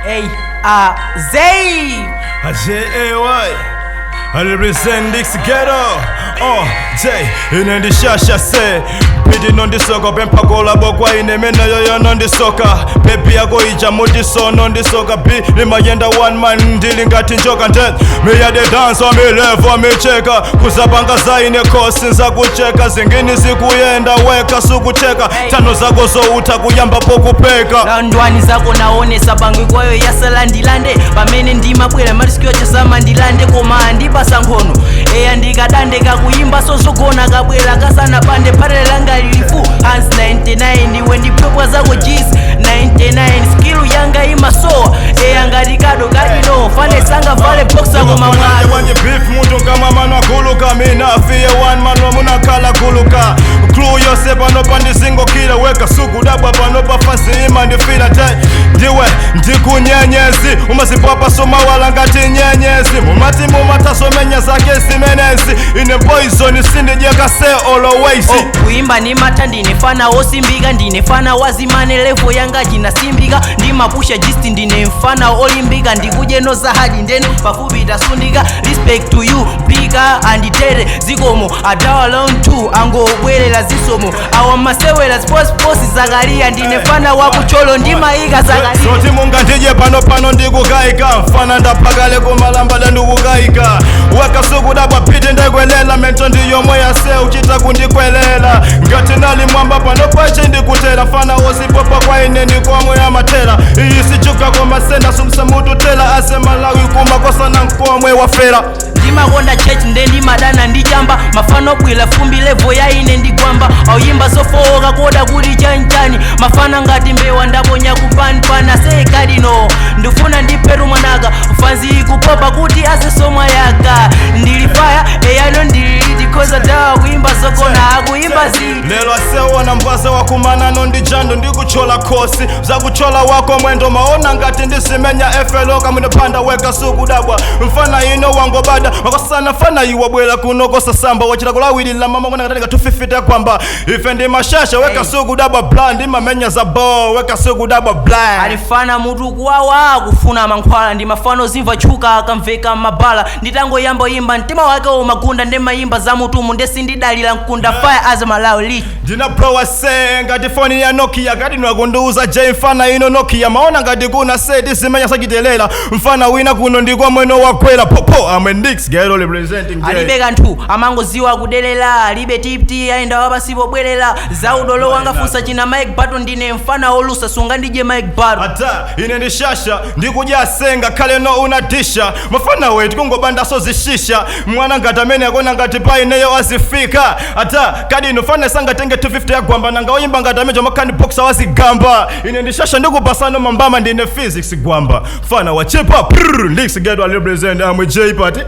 Hey, Azeh Mw. I represent this ghetto. Jay, in the shasha say. Bidding on the soca, Bempagola Bogwa in the Menayan on the soca. Baby, I go each a son on the soca. Be the Mayenda one man dealing at in joke and death. Me a the dance on me left for me checker. Kuzabanga in a course since I go checker. Zingini Zikuyenda, weka suku checker. Tano zago zo utakuyamba poku peka. Landwani zako naone sabangu kwa yo yasala ndilande. Bamene ndima bwele marisikyo chesa mandilande. Koma ndiba sangono eya ndikadande kakuyimba sozogona kabwela kasana pande parelanga lilifu Hans 99 iwe ndipwepwa zako jis 99 skill yanga imasoa eya ngatikado kadino fane sanga vale boxa koma mwana wanje beef muntu kama mano akuluka mina fiye one man wamuna kala kuluka clue yose pano pandi singo kila weka suku dabwa pano pa fansi ima ndifila tai ndiwe ndikunyenyezi umazipapa soma wala ngati nyenyezi mumati mumataso menya zake simenezi ine poison sindijeka se always kuimba ni mata ndinefana osimbika ndinefana wazimane levo yanga jinasimbika ndimapusha jisti ndine mfana olimbika ndikujeno zahadi ndeno pafupi tasundika respect to you bika anditere zikomo adawa long two angobwelela zisomo awa masewela sports zakalia ndinefana wakucholo ndimaika zakalia soti munga ndije pano ndikukaika mfana ndapakale kumalambala ndikukaika weka suku dabwa piti ndekwelela mento ndiyomo yase uchita kundikwelela ngati nali mwamba pano pache ndikutela fana osipopa kwa ine ndikomwe ya matela iyi sichuka komasenda sumsamutu tela Azeh Mw kumakosa na nkomwe wafela ndimakonda church nde ndimadana ndichamba mafano bwila fumbi levo ya ine ndigwamba auyimba sofowoka koda kuti chanchani mafana ngati mbewa ndaponya kupanipana seikadino ndifuna ndiperu mwanaka fanzi ikupopa kuti azesomwa yaka ndilifaya eyano ndiliti koza dawa kuimba zokona akuimba ziti lelo asewona mbwaza wakumanano ndijando ndikuchola kosi zakuchola wako mwendo maona ngati ndisimenya efeloka mwinopanda weka suku dabwa mfana ino wangobada makosana fana iwa bwela kunokosa samba wachila kulawilila mama kona katalika tufifita kwamba ife ndi mashasha weka suku dabwa bla ndi mamenya za bo weka suku dabwa bla alifana mutu kuwawa kufuna mankhwala ndi mafano zimva chuka akamveka mabala nditango yamba imba mtima wake umagunda ndi mayimba za mutumu ndesi ndidalila mkunda fire Azeh Mw li ndina pro wase ngati foni ya Nokia kati nwakunduza J mfana ino Nokia maona ngati kuna seti simenya sakitelela mfana wina kuno ndikwa mweno wakwela popo amendix gero representing J alibe kanthu amangoziwa kudelela alibe tipti aenda wapasipo bwelela zaudolo wangafusa china Mike Bato ndine mfana olusa sunga ndije Mike Bato ata ine ndishasha ndikuja senga kale no unadisha mafana wetu kungobanda so zishisha mwana ngati amene akona ngati pa ineyo azifika ata kadi inofana sanga tenge 250 ya gwamba nanga oyimba ngati amejo makani boxer wazigamba ine ndishasha ndikupasano mambama ndine physics gwamba fana wachepa ndix ghetto represent amwe J party